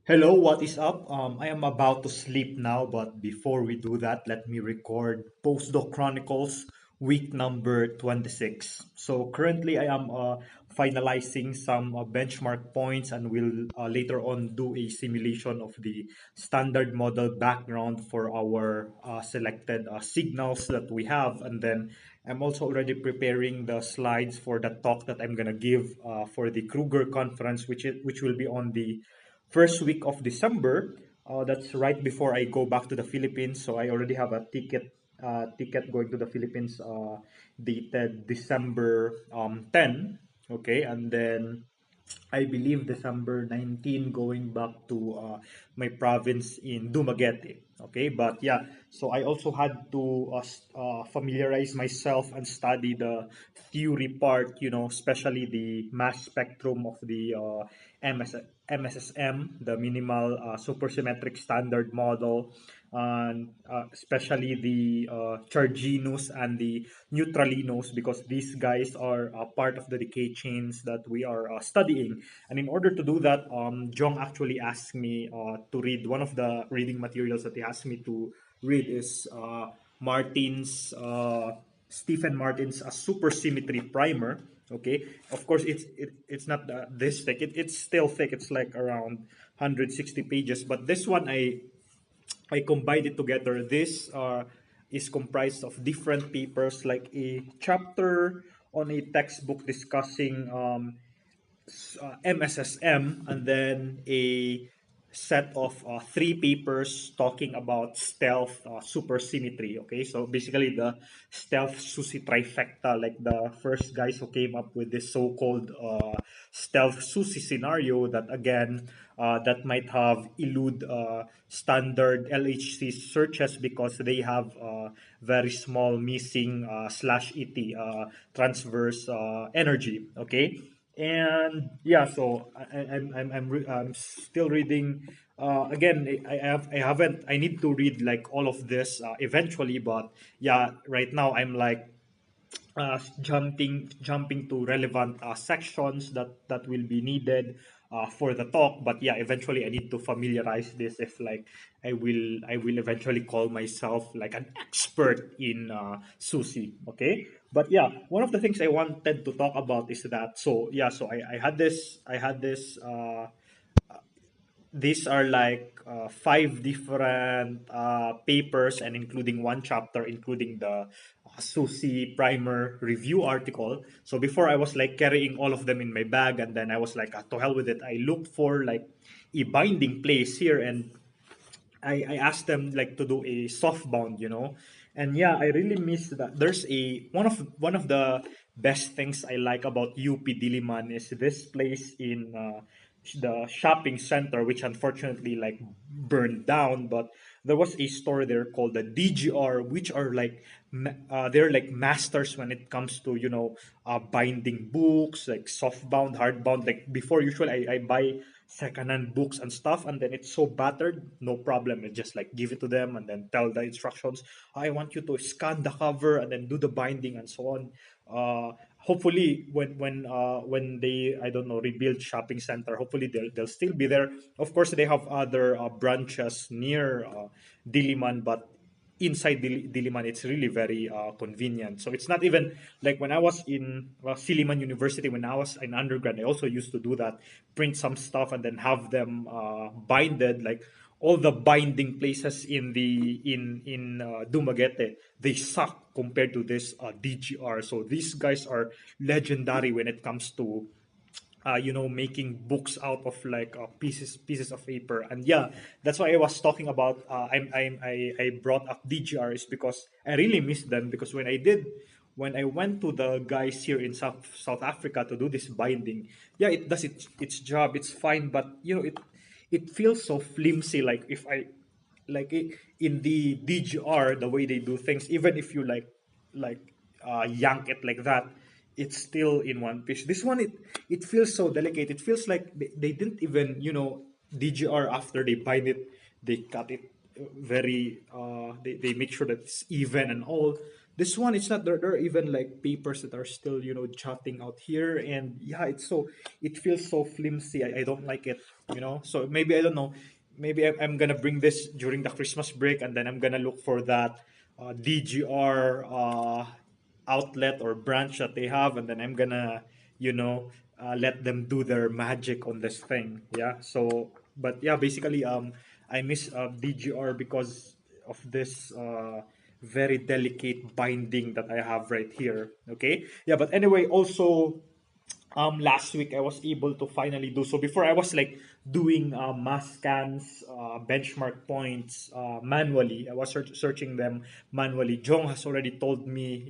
Hello, what is up? I am about to sleep now, but before we do that, let me record Postdoc Chronicles week number 26. So currently, I am finalizing some benchmark points and will later on do a simulation of the standard model background for our selected signals that we have. And then I'm also already preparing the slides for the talk that I'm going to give for the Kruger conference, which will be on the first week of December. That's right before I go back to the Philippines. So I already have a ticket going to the Philippines dated December 10. Okay, and then I believe December 19 going back to my province in Dumaguete. Okay, but yeah, so I also had to familiarize myself and study the theory part, especially the mass spectrum of the MSSM, the minimal supersymmetric standard model, and especially the Charginus and the Neutralinos, because these guys are part of the decay chains that we are studying. And in order to do that, Jong actually asked me to read one of the reading materials that he asked me to read is Martin's Stephen Martin's supersymmetry primer. Okay, of course it's not this thick. It's still thick. It's like around 160 pages. But this one I combined it together. This is comprised of different papers, like a chapter on a textbook discussing MSSM, and then a set of three papers talking about stealth supersymmetry. Okay, so basically the stealth SUSY trifecta, like the first guys who came up with this so-called stealth SUSY scenario that again that might have elude standard LHC searches because they have very small missing slash ET transverse energy. Okay, and yeah, so I'm still reading. Again, I need to read like all of this eventually, but yeah, right now I'm like jumping to relevant sections that will be needed for the talk. But yeah, eventually I need to familiarize this if like I will eventually call myself like an expert in sushi. Okay, but yeah, one of the things I wanted to talk about is that, so yeah, so I had this these are like five different papers, and including one chapter including the Susi primer review article. So before I was like carrying all of them in my bag, and then I was like, to hell with it. I looked for like a binding place here, and I asked them like to do a soft bound. And yeah, I really miss that. There's a one of the best things I like about UP Diliman is this place in the shopping center, which unfortunately like burned down. But there was a store there called the DGR, which are like they're like masters when it comes to binding books, like soft bound, hard bound. Like before, usually I buy secondhand books and stuff, and then it's so battered, no problem. I just like give it to them and then tell the instructions. I want you to scan the cover and then do the binding and so on. Hopefully, when they, I don't know, rebuild shopping center, hopefully they'll still be there. Of course, they have other branches near Diliman, but inside Diliman, it's really very convenient. So it's not even like when I was in Silliman University, when I was in undergrad, I also used to do that, print some stuff and then have them binded. Like all the binding places in Dumaguete, they suck compared to this DGR. So these guys are legendary when it comes to making books out of like pieces of paper. And yeah, that's why I was talking about I brought up DGR is because I really miss them, because when I went to the guys here in South Africa to do this binding, yeah, it does its job, it's fine, but it feels so flimsy. Like if I like it, in the DGR, the way they do things, even if you yank it like that, it's still in one piece. This one, it feels so delicate. It feels like they didn't even DGR, after they bind it, they cut it very they make sure that it's even and all. This one, it's not there. There are even like papers that are still, jutting out here, and yeah, it feels so flimsy. I don't like it, So maybe I don't know. Maybe I'm gonna bring this during the Christmas break, and then I'm gonna look for that DGR outlet or branch that they have, and then I'm gonna, let them do their magic on this thing. Yeah. So, but yeah, basically, I miss DGR because of this very delicate binding that I have right here. Okay. Yeah. But anyway, also last week I was able to finally do so. Before I was like doing mass scans, benchmark points manually. I was searching them manually. Jong has already told me,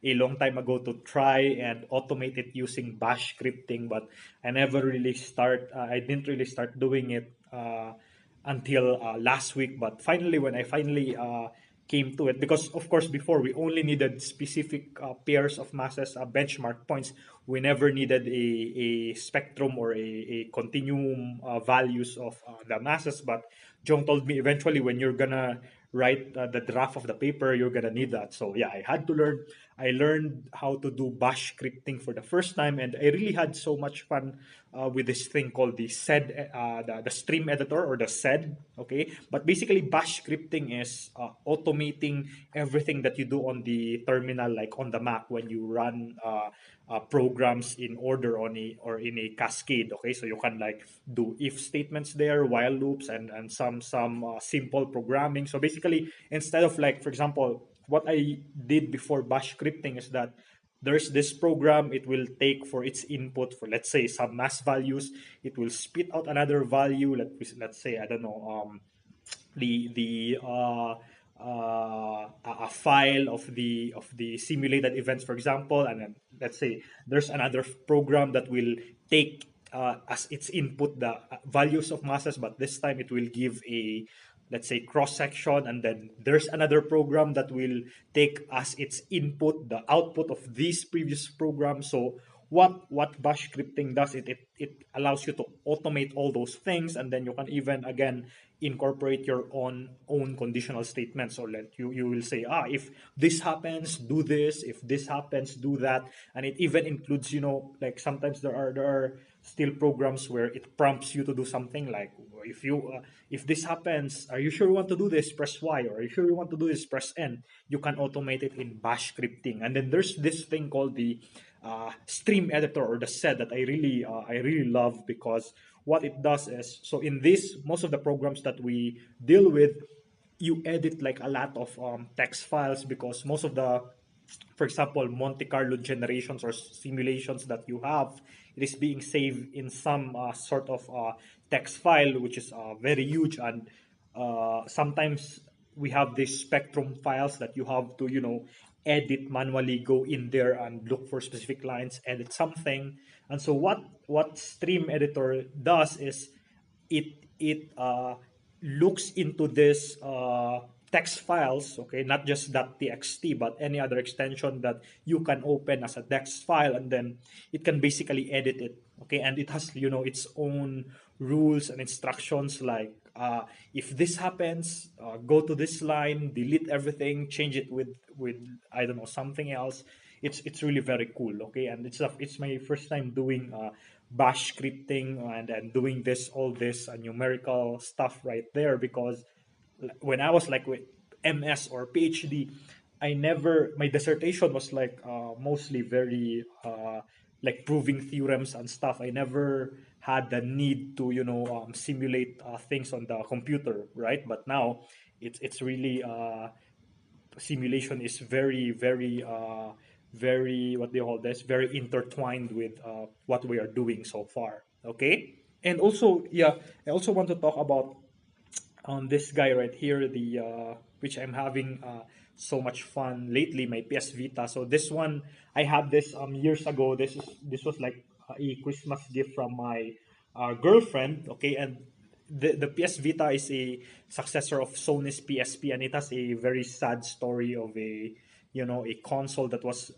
a long time ago to try and automate it using bash scripting, but I didn't really start doing it until last week. But finally, when I finally came to it, because of course before we only needed specific pairs of masses, benchmark points. We never needed a spectrum or a continuum values of the masses. But Jong told me eventually when you're gonna write the draft of the paper, you're gonna need that. So yeah, I had to learn. I learned how to do bash scripting for the first time, and I really had so much fun with this thing called the SED, the stream editor or the SED. Okay, but basically bash scripting is automating everything that you do on the terminal, like on the Mac when you run programs in order on a or in a cascade. Okay, so you can like do if statements there, while loops, and some simple programming. So basically, instead of like, for example, what I did before bash scripting is that there's this program, it will take for its input for, let's say, some mass values, it will spit out another value. Let's say, I don't know, a file of the simulated events, for example, and then let's say there's another program that will take as its input the values of masses, but this time it will give a, let's say, cross section, and then there's another program that will take as its input the output of these previous programs. So what bash scripting does, it allows you to automate all those things, and then you can even again incorporate your own conditional statements. So let you will say, if this happens, do this; if this happens, do that. And it even includes, like sometimes there are still programs where it prompts you to do something like, if this happens, are you sure you want to do this, press Y, or are you sure you want to do this, press N. You can automate it in bash scripting. And then there's this thing called the stream editor or the SED that I really love, because what it does is, so in this, most of the programs that we deal with, you edit like a lot of text files, because most of the, for example, Monte Carlo generations or simulations that you have, it is being saved in some sort of text file, which is very huge. And sometimes we have these spectrum files that you have to, edit manually, go in there and look for specific lines, edit something. And so what Stream Editor does is it looks into this text files, okay, not just .txt, but any other extension that you can open as a text file, and then it can basically edit it, okay, and it has, its own rules and instructions, like if this happens, go to this line, delete everything, change it with I don't know, something else. It's really very cool, okay, and it's my first time doing bash scripting, and doing all this numerical stuff right there, because when I was like with MS or PhD, my dissertation was like mostly very like proving theorems and stuff. I never had the need to, simulate things on the computer, right? But now it's really simulation is very, what do you call this, very intertwined with what we are doing so far. Okay, and also, yeah, I also want to talk about this guy right here, the which I'm having so much fun lately, my PS Vita. So this one, I had this years ago. This was like a Christmas gift from my girlfriend. Okay, and the PS Vita is a successor of Sony's PSP, and it has a very sad story of a console that was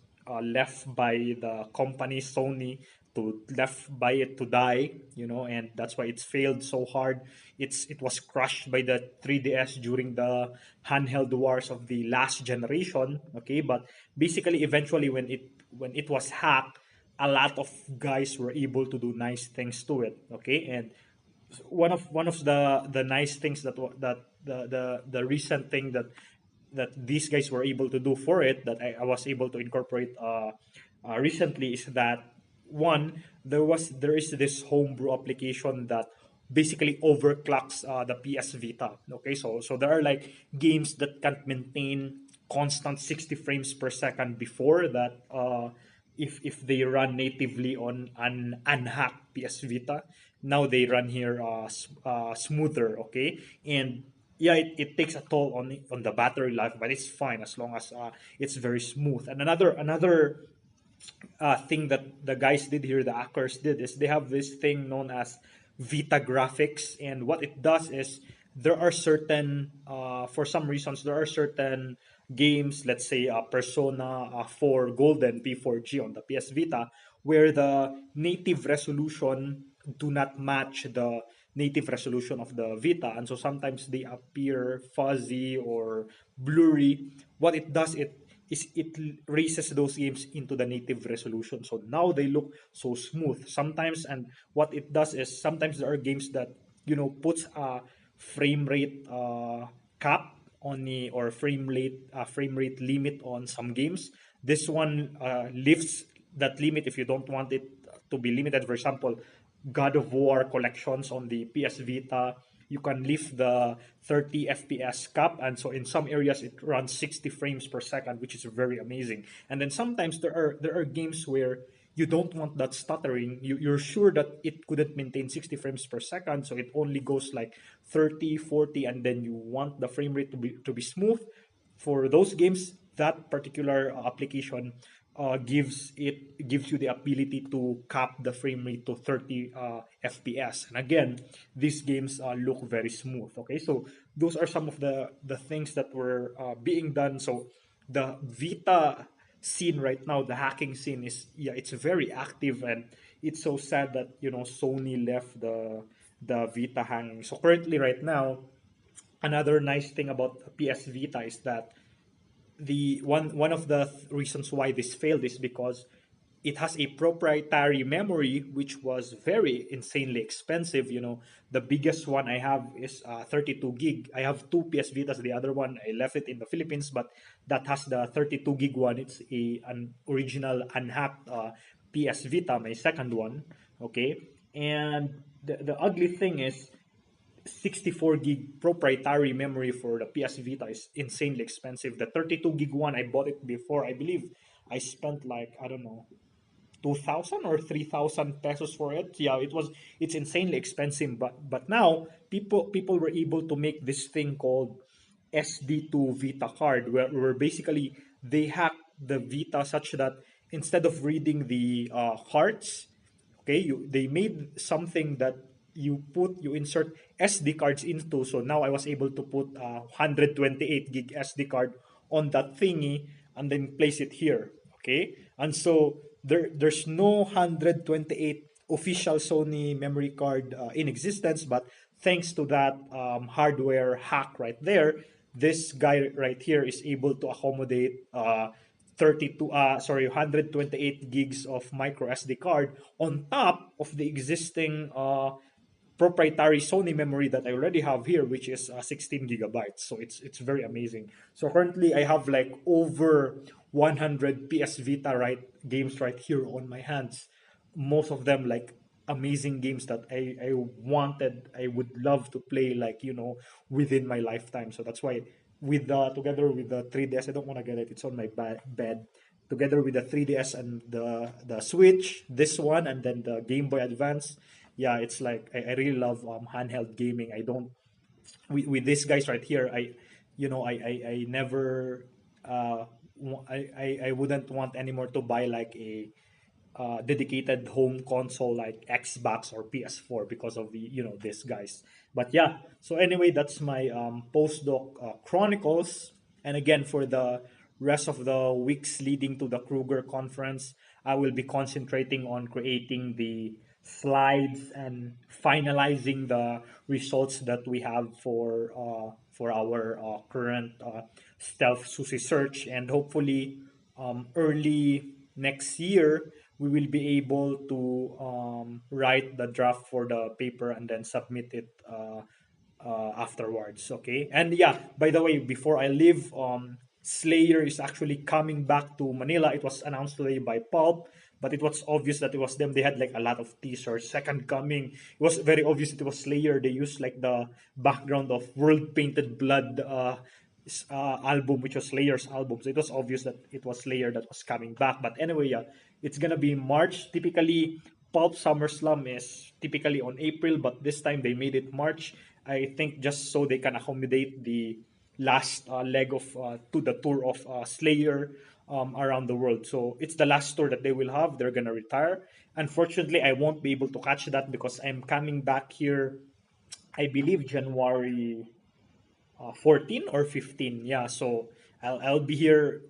left by the company Sony to left by it to die, and that's why it's failed so hard. It was crushed by the 3DS during the handheld wars of the last generation. Okay, but basically, eventually, when it was hacked, a lot of guys were able to do nice things to it. Okay, and one of the nice things that the recent thing that these guys were able to do for it, that I was able to incorporate recently, is that one, there is this homebrew application that basically overclocks the PS Vita. Okay, so there are like games that can't maintain constant 60 frames per second before that. If they run natively on an unhacked PS Vita, now they run here smoother. Okay, and yeah, it takes a toll on the battery life, but it's fine as long as it's very smooth. And another thing that the guys did here, the hackers did, is they have this thing known as Vita graphics, and what it does is there are certain, for some reasons, there are certain games, let's say Persona 4 Golden P4G on the PS Vita, where the native resolution do not match the native resolution of the Vita, and so sometimes they appear fuzzy or blurry. What it does, it raises those games into the native resolution, so now they look so smooth sometimes. And what it does is sometimes there are games that puts a frame rate cap on the, or frame rate limit on some games. This one lifts that limit if you don't want it to be limited. For example, God of War collections on the PS Vita, you can lift the 30 FPS cap, and so in some areas it runs 60 frames per second, which is very amazing. And then sometimes there are games where you don't want that stuttering. You're sure that it couldn't maintain 60 frames per second, so it only goes like 30, 40, and then you want the frame rate to be smooth. For those games, that particular application gives you the ability to cap the frame rate to 30 FPS. And again, these games look very smooth. Okay, so those are some of the things that were being done. So the Vita scene right now, the hacking scene, is, yeah, it's very active, and it's so sad that Sony left the Vita hanging. So currently, right now, another nice thing about PS Vita is that the one of the reasons why this failed is because it has a proprietary memory which was very insanely expensive. The biggest one I have is 32 gig. I have two PS Vitas. The other one I left it in the Philippines, but that has the 32 gig one. It's an original unhacked PS Vita, my second one. Okay, and the ugly thing is 64 gig proprietary memory for the PS Vita is insanely expensive. The 32 gig one, I bought it before. I believe I spent like, I don't know, 2,000 or 3,000 pesos for it. Yeah, it's insanely expensive. But now people were able to make this thing called SD to Vita card, where basically they hacked the Vita such that instead of reading the cards, okay, they made something that you insert SD cards into. So now I was able to put 128 gig SD card on that thingy and then place it here. Okay, and so there's no 128 official Sony memory card in existence, but thanks to that hardware hack right there, this guy right here is able to accommodate 128 gigs of micro SD card on top of the existing proprietary Sony memory that I already have here, which is 16 gigabytes. So it's very amazing. So currently I have like over 100 PS Vita games right here on my hands. Most of them like amazing games that I would love to play, like within my lifetime. So that's why together with the 3DS, I don't want to get it. It's on my bed. Together with the 3DS and the Switch, this one, and then the Game Boy Advance, yeah, it's like I really love handheld gaming. I don't with these guys right here. I never I wouldn't want anymore to buy like a dedicated home console like Xbox or PS4 because of these guys. But yeah, so anyway, that's my postdoc chronicles. And again, for the rest of the weeks leading to the Kruger conference, I will be concentrating on creating the slides and finalizing the results that we have for our current stealth sushi search, and hopefully early next year we will be able to write the draft for the paper and then submit it afterwards. Okay, and yeah, by the way, before I leave, Slayer is actually coming back to Manila. It was announced today by Pulp, but it was obvious that it was them. They had like a lot of teasers. Second Coming, it was very obvious it was Slayer. They used like the background of World Painted Blood album, which was Slayer's album. So it was obvious that it was Slayer that was coming back. But anyway, yeah, it's gonna be March. Typically, Pulp SummerSlam is typically on April, but this time they made it March. I think just so they can accommodate the last leg of to the tour of Slayer around the world. So it's the last tour that they will have. They're gonna retire. Unfortunately, I won't be able to catch that because I'm coming back here. I believe January 14 or 15. Yeah, so I'll be here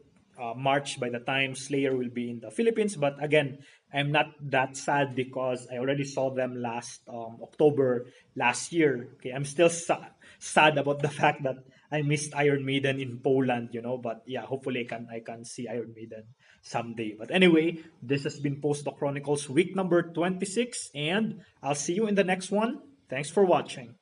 March by the time Slayer will be in the Philippines. But again, I'm not that sad because I already saw them last October last year. Okay, I'm still sad about the fact that I missed Iron Maiden in Poland, But yeah, hopefully I can see Iron Maiden someday. But anyway, this has been Postdoc Chronicles week number 26, and I'll see you in the next one. Thanks for watching.